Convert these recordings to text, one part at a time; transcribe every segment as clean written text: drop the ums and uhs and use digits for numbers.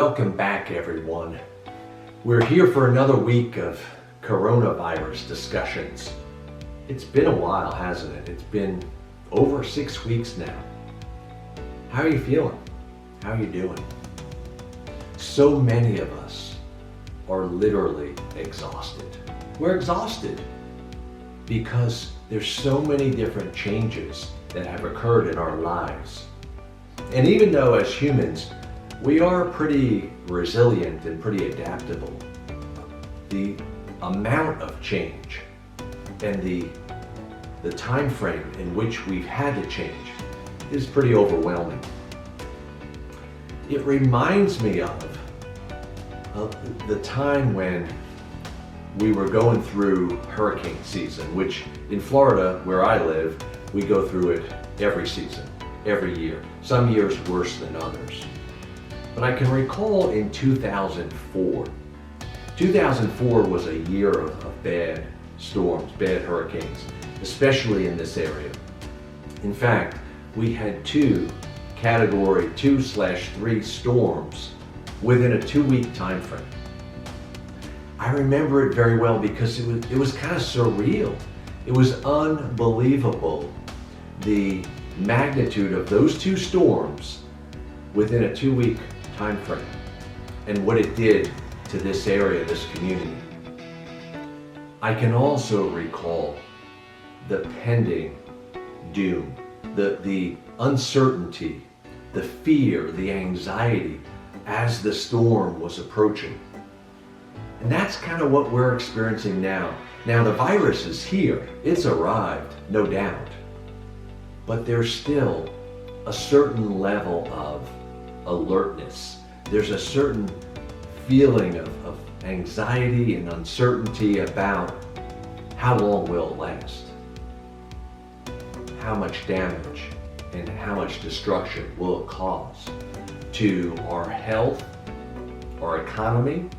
Welcome back, everyone. We're here for another week of coronavirus discussions. It's been a while, hasn't it? It's been over 6 weeks now. How are you feeling? How are you doing? So many of us are literally exhausted. We're exhausted because there's so many different changes that have occurred in our lives. And even though as humans, we are pretty resilient and pretty adaptable, the amount of change and the time frame in which we've had to change is pretty overwhelming. It reminds me of the time when we were going through hurricane season, which in Florida, where I live, we go through it every season, every year. Some years worse than others. But I can recall in 2004. 2004 was a year of bad storms, bad hurricanes, especially in this area. In fact, we had 2 Category 2/3 storms within a 2-week time frame. I remember it very well because it was kind of surreal. It was unbelievable, the magnitude of those 2 storms within a 2-week time frame and what it did to this area, this community. I can also recall the pending doom, the uncertainty, the fear, the anxiety as the storm was approaching. And that's kind of what we're experiencing now. Now the virus is here, it's arrived, no doubt. But there's still a certain level of alertness. There's a certain feeling of anxiety and uncertainty about how long will it last? How much damage and how much destruction will it cause to our health, our economy?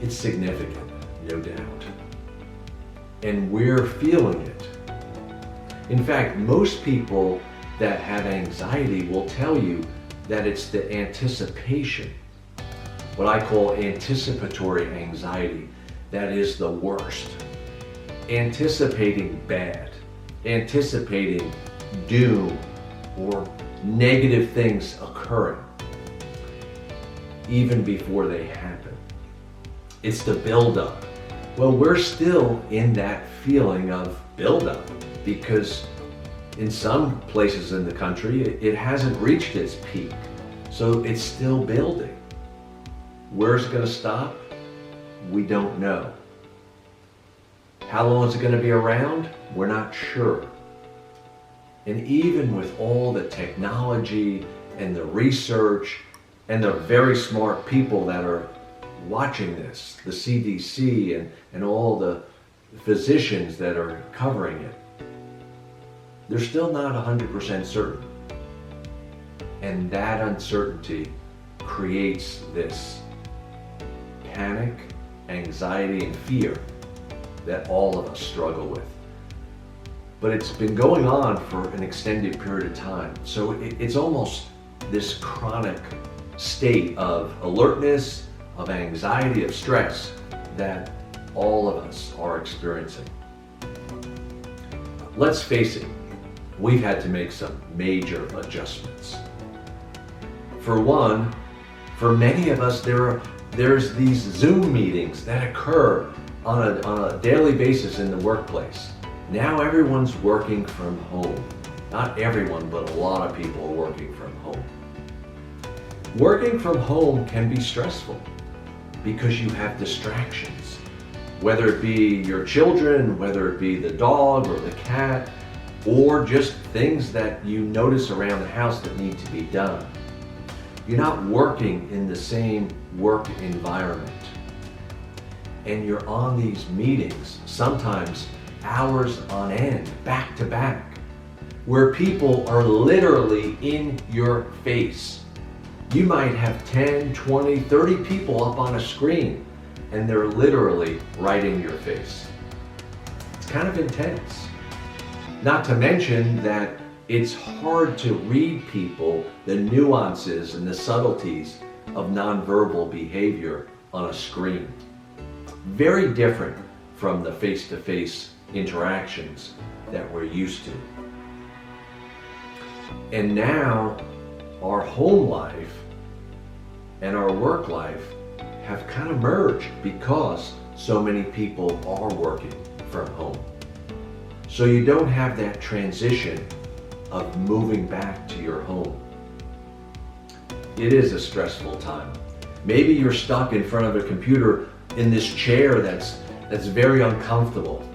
It's significant, no doubt. And we're feeling it. In fact, most people that have anxiety will tell you that it's the anticipation, what I call anticipatory anxiety, that is the worst. Anticipating bad, anticipating doom or negative things occurring even before they happen. It's the buildup. Well, we're still in that feeling of buildup because in some places in the country, it hasn't reached its peak. So it's still building. Where's it going to stop? We don't know. How long is it going to be around? We're not sure. And even with all the technology and the research and the very smart people that are watching this, the CDC and all the physicians that are covering it, they're still not 100% certain. And that uncertainty creates this panic, anxiety, and fear that all of us struggle with. But it's been going on for an extended period of time. So it's almost this chronic state of alertness, of anxiety, of stress that all of us are experiencing. Let's face it, we've had to make some major adjustments. For one, for many of us, there's these Zoom meetings that occur on a daily basis in the workplace. Now everyone's working from home. Not everyone, but a lot of people are working from home. Working from home can be stressful because you have distractions, whether it be your children, whether it be the dog or the cat, or just things that you notice around the house that need to be done. You're not working in the same work environment. And you're on these meetings, sometimes hours on end, back to back, where people are literally in your face. You might have 10, 20, 30 people up on a screen, and they're literally right in your face. It's kind of intense. Not to mention that it's hard to read people, the nuances and the subtleties of nonverbal behavior on a screen. Very different from the face-to-face interactions that we're used to. And now our home life and our work life have kind of merged because so many people are working from home. So you don't have that transition of moving back to your home. It is a stressful time. Maybe you're stuck in front of a computer in this chair that's very uncomfortable,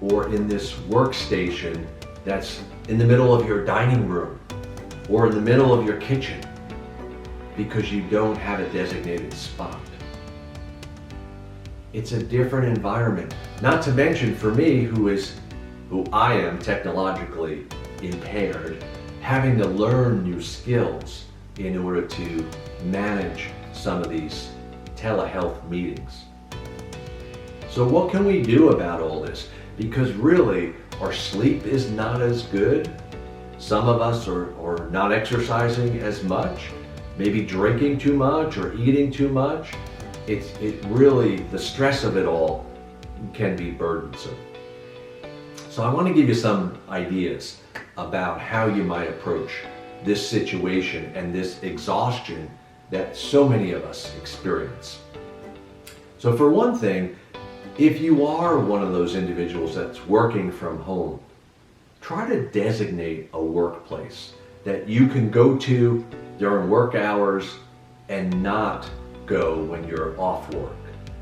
or in this workstation that's in the middle of your dining room or in the middle of your kitchen because you don't have a designated spot. It's a different environment. Not to mention for me, who I am technologically impaired, having to learn new skills in order to manage some of these telehealth meetings. So what can we do about all this? Because really, our sleep is not as good. Some of us are not exercising as much, maybe drinking too much or eating too much. It really, the stress of it all can be burdensome. So I want to give you some ideas about how you might approach this situation and this exhaustion that so many of us experience. So for one thing, if you are one of those individuals that's working from home, try to designate a workplace that you can go to during work hours and not go when you're off work.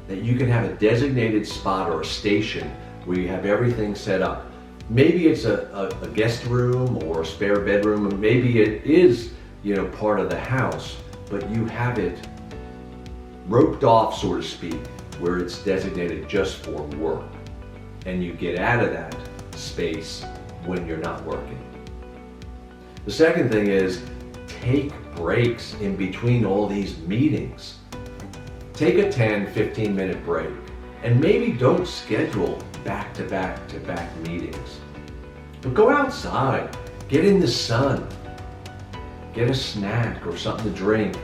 That you can have a designated spot or a station where you have everything set up. Maybe it's a guest room or a spare bedroom, and maybe it is, part of the house, but you have it roped off, so to speak, where it's designated just for work. And you get out of that space when you're not working. The second thing is take breaks in between all these meetings. Take a 10-15 minute break, and maybe don't schedule back-to-back meetings. But go outside, get in the sun, get a snack or something to drink,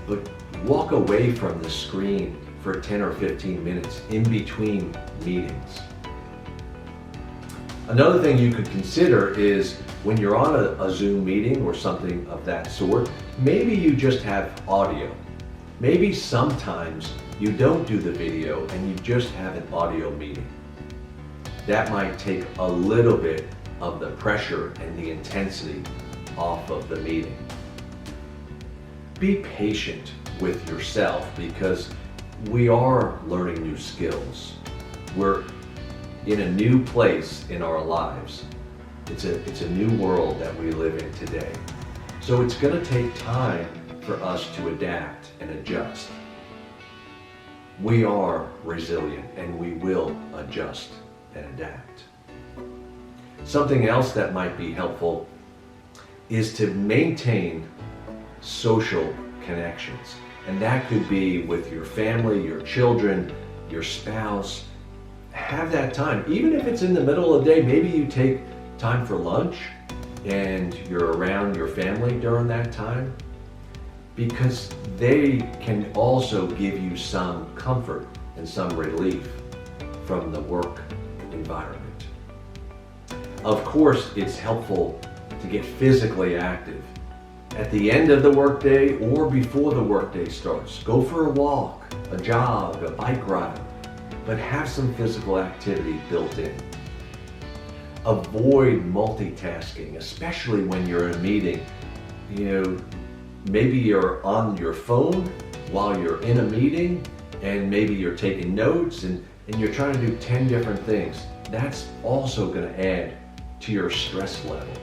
but walk away from the screen for 10 or 15 minutes in between meetings. Another thing you could consider is when you're on a Zoom meeting or something of that sort, maybe you just have audio. Maybe sometimes you don't do the video and you just have an audio meeting. That might take a little bit of the pressure and the intensity off of the meeting. Be patient with yourself because we are learning new skills. We're in a new place in our lives. It's a new world that we live in today. So it's going to take time for us to adapt and adjust. We are resilient and we will adjust and adapt. Something else that might be helpful is to maintain social connections. And that could be with your family, your children, your spouse. Have that time. Even if it's in the middle of the day, maybe you take time for lunch and you're around your family during that time, because they can also give you some comfort and some relief from the work environment. Of course, it's helpful to get physically active at the end of the workday or before the workday starts. Go for a walk, a jog, a bike ride, but have some physical activity built in. Avoid multitasking, especially when you're in a meeting. Maybe you're on your phone while you're in a meeting, and maybe you're taking notes and you're trying to do 10 different things. That's also going to add to your stress level.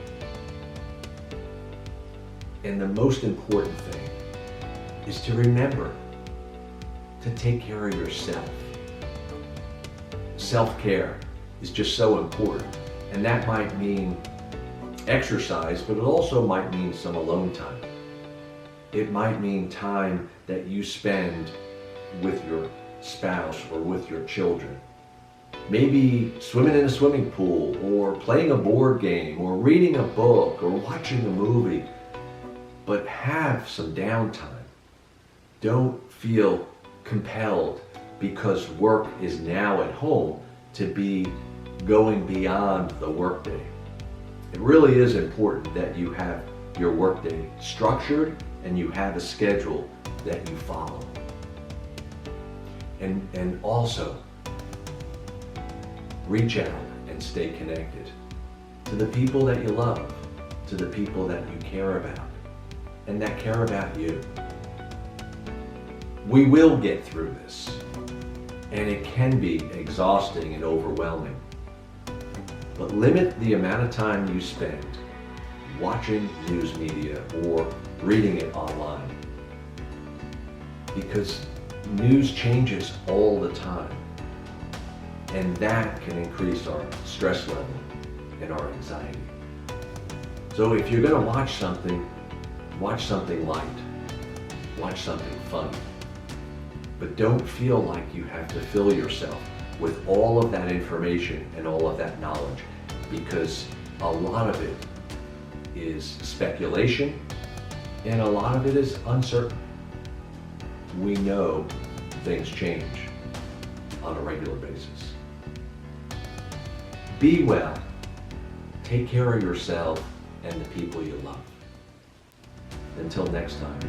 And the most important thing is to remember to take care of yourself. Self-care is just so important. And that might mean exercise, but it also might mean some alone time. It might mean time that you spend with your spouse or with your children. Maybe swimming in a swimming pool, or playing a board game, or reading a book, or watching a movie. But have some downtime Don't feel compelled because work is now at home to be going beyond the workday. It really is important that you have your workday structured and you have a schedule that you follow. And also, reach out and stay connected to the people that you love, to the people that you care about, and that care about you. We will get through this, and it can be exhausting and overwhelming. But limit the amount of time you spend watching news media or reading it online, because news changes all the time, and that can increase our stress level and our anxiety. So if you're going to watch something light, watch something funny, but don't feel like you have to fill yourself with all of that information and all of that knowledge, because a lot of it is speculation and a lot of it is uncertain. We know things change on a regular basis. Be well, take care of yourself and the people you love. Until next time,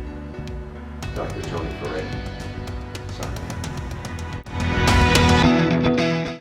Dr. Tony signing.